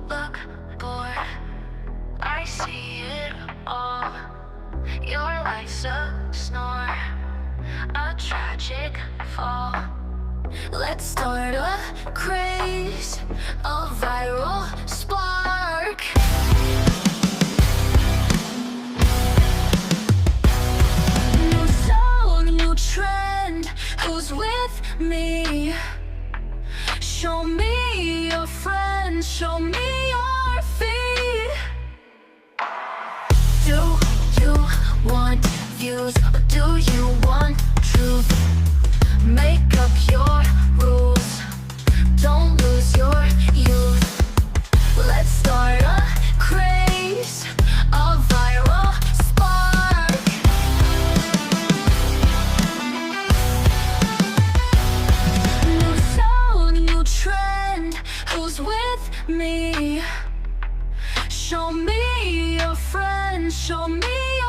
look bored, I see it all. Your life's a snore, a tragic fall. Let's start a craze, a viral spark. New song, new trend, who's with me? Show me your friends, show me your feed. Do you want views or do you want truth? Make up your rules, don't lose your youth. Let's start a craze, a viral spark. New song, new trend, who's with me? Show me your friends, show me your